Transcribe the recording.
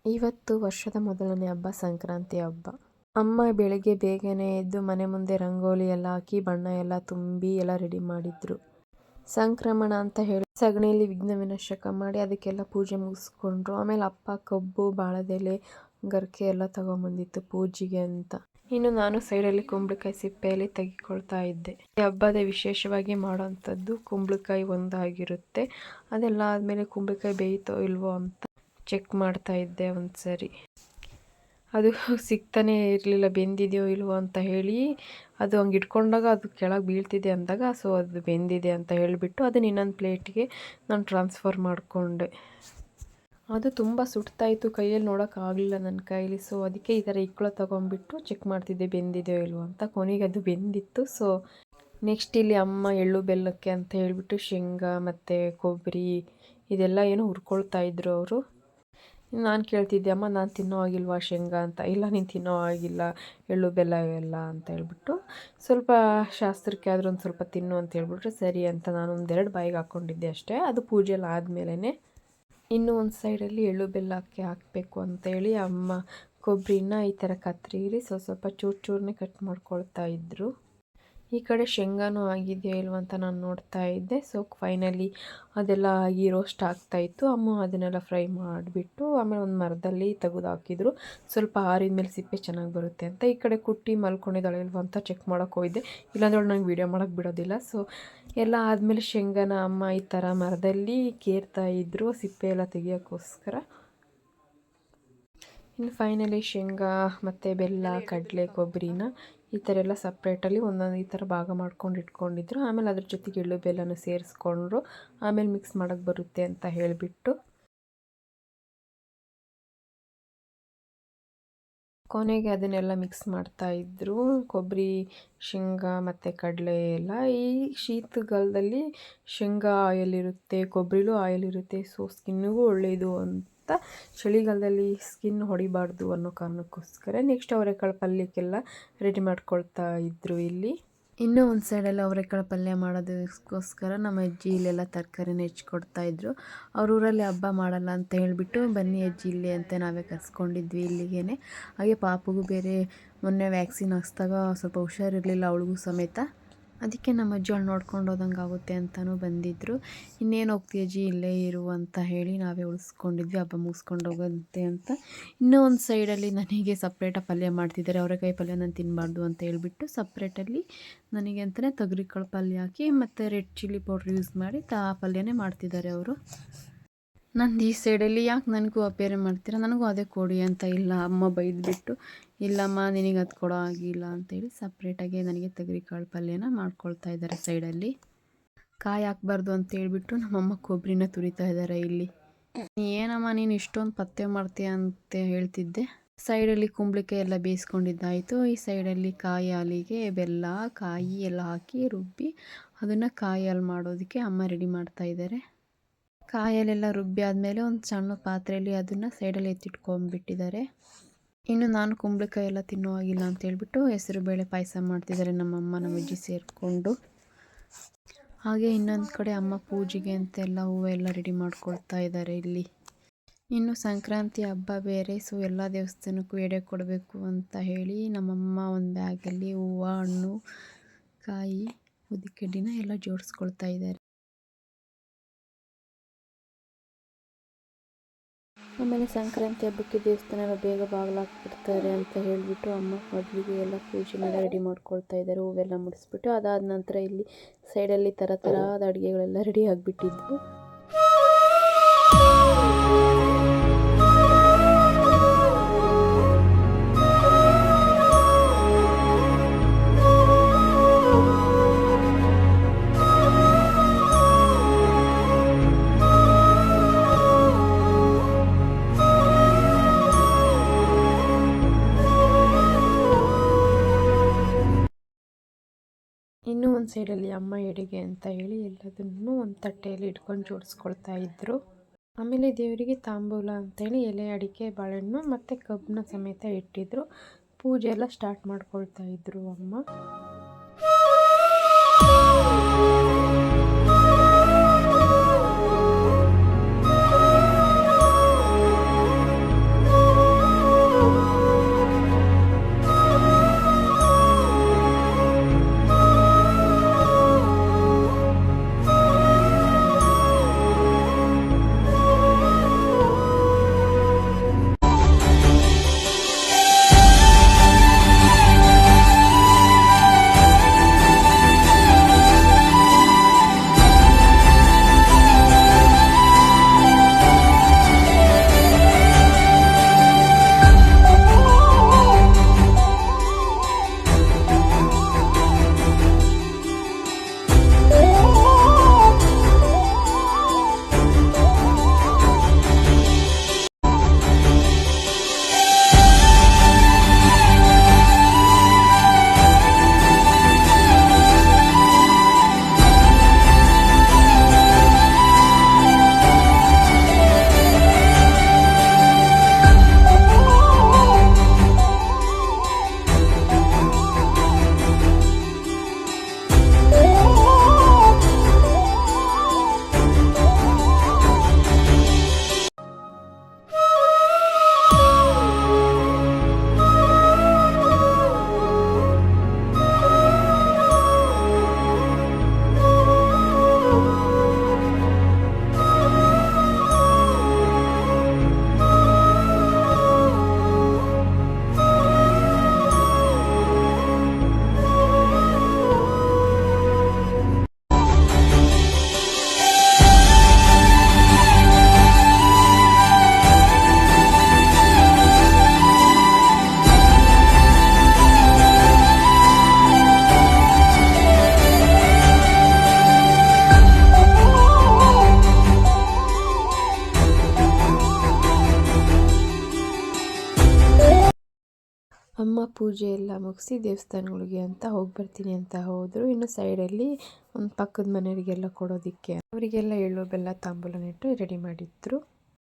ಇವತ್ತು ವರ್ಷದ ಮೊದಲನೇ ಹಬ್ಬ, ಸಂಕ್ರಾಂತಿ ಹಬ್ಬ. ಅಮ್ಮ ಬೆಳಗ್ಗೆ ಬೇಗನೆ ಎದ್ದು ಮನೆ ಮುಂದೆ ರಂಗೋಲಿ ಎಲ್ಲ ಹಾಕಿ ಬಣ್ಣ ಎಲ್ಲ ತುಂಬಿ ಎಲ್ಲ ರೆಡಿ ಮಾಡಿದ್ರು. ಸಂಕ್ರಮಣ ಅಂತ ಹೇಳಿ ಸಗಣಿಯಲ್ಲಿ ವಿಘ್ನ ವಿನಾಶಕ ಮಾಡಿ ಅದಕ್ಕೆಲ್ಲ ಪೂಜೆ ಮುಗಿಸ್ಕೊಂಡ್ರು. ಆಮೇಲೆ ಅಪ್ಪ ಕಬ್ಬು, ಬಾಳೆದೆಲೆ, ಗರ್ಕೆ ಎಲ್ಲ ತಗೊಂಬಂದಿತ್ತು ಪೂಜೆಗೆ ಅಂತ. ಇನ್ನು ನಾನು ಸೈಡಲ್ಲಿ ಕುಂಬಳಕಾಯಿ ಸಿಪ್ಪೆಯಲ್ಲಿ ತೆಗಿಕೊಳ್ತಾ ಇದ್ದೆ. ಈ ಹಬ್ಬದ ವಿಶೇಷವಾಗಿ ಮಾಡೋವಂಥದ್ದು ಕುಂಬಳಕಾಯಿ ಒಂದಾಗಿರುತ್ತೆ. ಅದೆಲ್ಲ ಆದಮೇಲೆ ಕುಂಬಳಕಾಯಿ ಬೇಯ್ತೋ ಇಲ್ವೋ ಅಂತ ಚೆಕ್ ಮಾಡ್ತಾ ಇದ್ದೆ ಒಂದ್ಸರಿ. ಅದು ಸಿಗ್ತಾನೆ ಇರಲಿಲ್ಲ, ಬೆಂದಿದೆಯೋ ಇಲ್ವೋ ಅಂತ ಹೇಳಿ. ಅದು ಹಂಗೆ ಇಟ್ಕೊಂಡಾಗ ಅದು ಕೆಳಗೆ ಬೀಳ್ತಿದೆ ಅಂದಾಗ ಸೊ ಅದು ಬೆಂದಿದೆ ಅಂತ ಹೇಳಿಬಿಟ್ಟು ಅದನ್ನ ಇನ್ನೊಂದು ಪ್ಲೇಟ್ಗೆ ನಾನು ಟ್ರಾನ್ಸ್ಫರ್ ಮಾಡಿಕೊಂಡೆ. ಅದು ತುಂಬ ಸುಡ್ತಾಯಿತ್ತು, ಕೈಯಲ್ಲಿ ನೋಡೋಕ್ಕಾಗಲಿಲ್ಲ ನನ್ನ ಕೈಲಿ. ಸೊ ಅದಕ್ಕೆ ಈ ಥರ ಇಕ್ಕಳ ತೊಗೊಂಡ್ಬಿಟ್ಟು ಚೆಕ್ ಮಾಡ್ತಿದ್ದೆ ಬೆಂದಿದೆಯೋ ಇಲ್ವೋ ಅಂತ. ಕೊನೆಗೆ ಅದು ಬೆಂದಿತ್ತು. ಸೊ ನೆಕ್ಸ್ಟ್ ಇಲ್ಲಿ ಅಮ್ಮ ಎಳ್ಳು ಬೆಲ್ಲಕ್ಕೆ ಅಂತ ಹೇಳಿಬಿಟ್ಟು ಶೇಂಗಾ ಮತ್ತು ಕೊಬ್ಬರಿ ಇದೆಲ್ಲ ಏನೋ ಹುರ್ಕೊಳ್ತಾ ಇದ್ರು ಅವರು. ನಾನು ಕೇಳ್ತಿದ್ದೆ, ಅಮ್ಮ ನಾನು ತಿನ್ನೋ ಆಗಿಲ್ವಾ ಶೇಂಗಾ ಅಂತ. ಇಲ್ಲ, ನೀನು ತಿನ್ನೋ ಆಗಿಲ್ಲ ಎಳ್ಳು ಬೆಲ್ಲ ಎಲ್ಲ ಅಂತ ಹೇಳ್ಬಿಟ್ಟು, ಸ್ವಲ್ಪ ಶಾಸ್ತ್ರಕ್ಕೆ ಆದರೂ ಒಂದು ಸ್ವಲ್ಪ ತಿನ್ನು ಅಂತ ಹೇಳ್ಬಿಟ್ರೆ ಸರಿ ಅಂತ ನಾನು ಒಂದೆರಡು ಬಾಯಿಗೆ ಹಾಕ್ಕೊಂಡಿದ್ದೆ ಅಷ್ಟೇ. ಅದು ಪೂಜೆಲ್ಲ ಆದಮೇಲೆ ಇನ್ನೂ ಒಂದು ಸೈಡಲ್ಲಿ ಎಳ್ಳು ಬೆಲ್ಲಕ್ಕೆ ಹಾಕಬೇಕು ಅಂತೇಳಿ ಅಮ್ಮ ಕೊಬ್ಬರಿನ ಈ ಥರ ಕತ್ರಿಲಿ ಸ್ವಲ್ಪ ಚೂರನ್ನೇ ಕಟ್ ಮಾಡ್ಕೊಳ್ತಾ ಇದ್ದರು. ಈ ಕಡೆ ಶೇಂಗಾನೂ ಆಗಿದೆಯೋ ಇಲ್ವ ಅಂತ ನಾನು ನೋಡ್ತಾ ಇದ್ದೆ. ಸೊ ಫೈನಲಿ ಅದೆಲ್ಲ ಆಗಿ ರೋಸ್ಟ್ ಆಗ್ತಾಯಿತ್ತು. ಅಮ್ಮ ಅದನ್ನೆಲ್ಲ ಫ್ರೈ ಮಾಡಿಬಿಟ್ಟು ಆಮೇಲೆ ಒಂದು ಮರದಲ್ಲಿ ತೆಗೆದು ಹಾಕಿದ್ರು. ಸ್ವಲ್ಪ ಆರಿದ ಮೇಲೆ ಸಿಪ್ಪೆ ಚೆನ್ನಾಗಿ ಬರುತ್ತೆ ಅಂತ. ಈ ಕಡೆ ಕುಟ್ಟಿ ಮಲ್ಕೊಂಡಿದ್ದಾಳೆ ಇಲ್ವ ಅಂತ ಚೆಕ್ ಮಾಡೋಕ್ಕೆ ಹೋಗಿದ್ದೆ. ಇಲ್ಲಾಂದ್ರೆ ನಂಗೆ ವೀಡಿಯೋ ಮಾಡೋಕ್ಕೆ ಬಿಡೋದಿಲ್ಲ. ಸೊ ಎಲ್ಲ ಆದಮೇಲೆ ಶೇಂಗಾನ ಅಮ್ಮ ಈ ಥರ ಮರದಲ್ಲಿ ಕೇರ್ತಾ ಇದ್ದರು ಸಿಪ್ಪೆ ಎಲ್ಲ ತೆಗಿಯೋಕ್ಕೋಸ್ಕರ. ಇನ್ನು ಫೈನಲಿ ಶೇಂಗಾ ಮತ್ತು ಬೆಲ್ಲ, ಕಡಲೆ, ಕೊಬ್ಬರಿನ ಈ ಥರ ಎಲ್ಲ ಸಪ್ರೇಟಲ್ಲಿ ಒಂದೊಂದು ಈ ಥರ ಭಾಗ ಮಾಡ್ಕೊಂಡು ಇಟ್ಕೊಂಡಿದ್ರು. ಆಮೇಲೆ ಅದ್ರ ಜೊತೆಗೆ ಎಳ್ಳು ಬೆಲ್ಲನೂ ಸೇರಿಸ್ಕೊಂಡ್ರು. ಆಮೇಲೆ ಮಿಕ್ಸ್ ಮಾಡೋಕ್ಕೆ ಬರುತ್ತೆ ಅಂತ ಹೇಳಿಬಿಟ್ಟು ಕೊನೆಗೆ ಅದನ್ನೆಲ್ಲ ಮಿಕ್ಸ್ ಮಾಡ್ತಾಯಿದ್ರು. ಕೊಬ್ಬರಿ, ಶೇಂಗಾ ಮತ್ತು ಕಡಲೆ ಎಲ್ಲ. ಈ ಶೀತಗಾಲದಲ್ಲಿ ಶೇಂಗಾ ಆಯಿಲ್ ಇರುತ್ತೆ, ಕೊಬ್ಬರಿಲೂ ಆಯಿಲ್ ಇರುತ್ತೆ. ಸೊ ಸ್ಕಿನ್ನಿಗೂ ಒಳ್ಳೆಯದು ಅಂತ ಚಳಿಗಾಲದಲ್ಲಿ ಸ್ಕಿನ್ ಹೊಡಿಬಾರ್ದು ಅನ್ನೋ ಕಾರಣಕ್ಕೋಸ್ಕರ ನೆಕ್ಸ್ಟ್ ಅವರೆಕಾಳು ಪಲ್ಯಕ್ಕೆಲ್ಲ ರೆಡಿ ಮಾಡ್ಕೊಳ್ತಾ ಇದ್ದರು ಇಲ್ಲಿ. ಇನ್ನೂ ಒಂದು ಸೈಡಲ್ಲಿ ಅವರೆಕಾಳು ಪಲ್ಯ ಮಾಡೋದಕ್ಕೋಸ್ಕರ ನಮ್ಮ ಅಜ್ಜಿ ಇಲ್ಲೆಲ್ಲ ತರಕಾರಿನ ಹೆಚ್ಕೊಡ್ತಾಯಿದ್ರು. ಅವ್ರ ಊರಲ್ಲಿ ಹಬ್ಬ ಮಾಡಲ್ಲ ಅಂತ ಹೇಳಿಬಿಟ್ಟು ಬನ್ನಿ ಅಜ್ಜಿ ಇಲ್ಲಿ ಅಂತ ನಾವೇ ಕರ್ಸ್ಕೊಂಡಿದ್ವಿ ಇಲ್ಲಿಗೇ. ಹಾಗೆ ಪಾಪುಗೂ ಬೇರೆ ಮೊನ್ನೆ ವ್ಯಾಕ್ಸಿನ್ ಹಾಕ್ಸ್ದಾಗ ಸ್ವಲ್ಪ ಹುಷಾರಿರಲಿಲ್ಲ ಅವಳಿಗೂ ಸಮೇತ. ಅದಕ್ಕೆ ನಮ್ಮ ಅಜ್ಜಿ ಅವಳು ನೋಡ್ಕೊಂಡು ಹೋದಂಗೆ ಆಗುತ್ತೆ ಅಂತಲೂ ಬಂದಿದ್ದರು. ಇನ್ನೇನು ಹೋಗ್ತೀವಿ ಅಜ್ಜಿ ಇಲ್ಲೇ ಇರು ಅಂತ ಹೇಳಿ ನಾವೇ ಉಳಿಸ್ಕೊಂಡಿದ್ವಿ ಹಬ್ಬ ಮುಗಿಸ್ಕೊಂಡು ಹೋಗುತ್ತೆ ಅಂತ. ಇನ್ನೂ ಒಂದು ಸೈಡಲ್ಲಿ ನನಗೆ ಸಪ್ರೇಟಾಗಿ ಪಲ್ಯ ಮಾಡ್ತಿದ್ದಾರೆ. ಅವರೆಕಾಯಿ ಪಲ್ಯ ನಾನು ತಿನ್ನಬಾರ್ದು ಅಂತ ಹೇಳ್ಬಿಟ್ಟು ಸಪ್ರೇಟಲ್ಲಿ ನನಗೆ ಅಂತಲೇ ತೊಗರಿಕಾಳು ಪಲ್ಯ ಹಾಕಿ ಮತ್ತು ರೆಡ್ ಚಿಲ್ಲಿ ಪೌಡ್ರ್ ಯೂಸ್ ಮಾಡಿ ಪಲ್ಯನೇ ಮಾಡ್ತಿದ್ದಾರೆ ಅವರು. ನಂದು ಈ ಸೈಡಲ್ಲಿ ಯಾಕೆ ನನಗೂ ಬೇರೆ ಮಾಡ್ತೀರಾ, ನನಗೂ ಅದೇ ಕೊಡಿ ಅಂತ. ಇಲ್ಲ, ಅಮ್ಮ ಬೈದ್ಬಿಟ್ಟು ಇಲ್ಲಮ್ಮ ನಿನಗೆ ಅದು ಕೊಡೋ ಆಗಿಲ್ಲ ಅಂತೇಳಿ ಸಪ್ರೇಟಾಗಿ ನನಗೆ ತೊಗರಿಕಾಳು ಪಲ್ಯನ ಮಾಡ್ಕೊಳ್ತಾ ಇದ್ದಾರೆ ಸೈಡಲ್ಲಿ. ಕಾಯಿ ಹಾಕ್ಬಾರ್ದು ಅಂತ ಹೇಳ್ಬಿಟ್ಟು ನಮ್ಮಮ್ಮ ಕೊಬ್ಬರಿನ ತುರಿತಾ ಇದ್ದಾರೆ ಇಲ್ಲಿ. ಏನಮ್ಮ ನೀನು ಇಷ್ಟೊಂದು ಪಥ್ಯ ಮಾಡ್ತೀಯ ಅಂತ ಹೇಳ್ತಿದ್ದೆ. ಸೈಡಲ್ಲಿ ಕುಂಬಳಕಾಯಿ ಎಲ್ಲ ಬೇಯಿಸ್ಕೊಂಡಿದ್ದಾಯಿತು. ಈ ಸೈಡಲ್ಲಿ ಕಾಯಿ ಹಾಲಿಗೆ ಬೆಲ್ಲ, ಕಾಯಿ ಎಲ್ಲ ಹಾಕಿ ರುಬ್ಬಿ ಅದನ್ನು ಕಾಯಿ ಹಾಲು ಮಾಡೋದಕ್ಕೆ ಅಮ್ಮ ರೆಡಿ ಮಾಡ್ತಾ ಇದ್ದಾರೆ. ಕಾಯಲ್ಲೆಲ್ಲ ರುಬ್ಬಿ ಆದಮೇಲೆ ಒಂದು ಸಣ್ಣ ಪಾತ್ರೆಯಲ್ಲಿ ಅದನ್ನು ಸೈಡಲ್ಲಿ ಎತ್ತಿಟ್ಕೊಂಡ್ಬಿಟ್ಟಿದ್ದಾರೆ. ಇನ್ನು ನಾನು ಕುಂಬಳಕಾಯಿ ಎಲ್ಲ ತಿನ್ನೋ ಆಗಿಲ್ಲ ಅಂತ ಹೇಳ್ಬಿಟ್ಟು ಹೆಸರುಬೇಳೆ ಪಾಯಸ ಮಾಡ್ತಿದ್ದಾರೆ ನಮ್ಮಮ್ಮ ನಮ್ಮ ಅಜ್ಜಿ ಸೇರಿಕೊಂಡು. ಹಾಗೆ ಇನ್ನೊಂದು ಕಡೆ ಅಮ್ಮ ಪೂಜೆಗೆ ಅಂತೆಲ್ಲ ಹೂವು ಎಲ್ಲ ರೆಡಿ ಮಾಡ್ಕೊಳ್ತಾ ಇದ್ದಾರೆ ಇಲ್ಲಿ. ಇನ್ನು ಸಂಕ್ರಾಂತಿ ಹಬ್ಬ ಬೇರೆ. ಸೊ ಎಲ್ಲ ದೇವಸ್ಥಾನಕ್ಕೂ ಎಡೆ ಕೊಡಬೇಕು ಅಂತ ಹೇಳಿ ನಮ್ಮಮ್ಮ ಒಂದು ಬ್ಯಾಗಲ್ಲಿ ಹೂವು, ಹಣ್ಣು, ಕಾಯಿ, ಉದ್ದಿಕಡ್ಡಿನ ಎಲ್ಲ ಜೋಡಿಸ್ಕೊಳ್ತಾ ಇದ್ದಾರೆ. ಆಮೇಲೆ ಸಂಕ್ರಾಂತಿ ಹಬ್ಬಕ್ಕೆ ದೇವಸ್ಥಾನ ಎಲ್ಲ ಬೇಗ ಬಾಗಿಲಾಕ್ಬಿಡ್ತಾರೆ ಅಂತ ಹೇಳಿಬಿಟ್ಟು ಅಮ್ಮ ಮೊದಲಿಗೆ ಎಲ್ಲ ಪೂಜೆನೆಲ್ಲ ರೆಡಿ ಮಾಡ್ಕೊಳ್ತಾ ಇದ್ದಾರೆ. ಹೂವೆಲ್ಲ ಮುಡಿಸ್ಬಿಟ್ಟು ಅದಾದ ನಂತರ ಇಲ್ಲಿ ಸೈಡಲ್ಲಿ ಥರದ ಅಡುಗೆಗಳೆಲ್ಲ ರೆಡಿ ಆಗಿಬಿಟ್ಟಿದ್ವು. ಇನ್ನೂ ಒಂದು ಸೈಡಲ್ಲಿ ಅಮ್ಮ ಎಡೆಗೆ ಅಂತ ಹೇಳಿ ಎಲ್ಲದನ್ನು ಒಂದು ತಟ್ಟೆಯಲ್ಲಿ ಇಟ್ಕೊಂಡು ಜೋಡಿಸ್ಕೊಳ್ತಾ ಇದ್ದರು. ಆಮೇಲೆ ದೇವರಿಗೆ ತಾಂಬೂಲ ಅಂತೇಳಿ ಎಲೆ, ಅಡಿಕೆ, ಬಾಳೆಹಣ್ಣು ಮತ್ತು ಕಬ್ಬನ್ನ ಸಮೇತ ಇಟ್ಟಿದ್ರು. ಪೂಜೆ ಎಲ್ಲ ಸ್ಟಾರ್ಟ್ ಮಾಡ್ಕೊಳ್ತಾ ಇದ್ರು ಅಮ್ಮ. ಅಮ್ಮ ಪೂಜೆ ಎಲ್ಲ ಮುಗಿಸಿ ದೇವಸ್ಥಾನಗಳಿಗೆ ಅಂತ ಹೋಗಿ ಬರ್ತೀನಿ ಅಂತ ಹೋದರು. ಇನ್ನು ಸೈಡಲ್ಲಿ ಒಂದು ಪಕ್ಕದ ಮನೆಯವರಿಗೆಲ್ಲ ಕೊಡೋದಕ್ಕೆ ಅವರಿಗೆಲ್ಲ ಎಳ್ಳು ಬೆಲ್ಲ ತಾಂಬೂಲ ಇಟ್ಟು ರೆಡಿ ಮಾಡಿದ್ರು.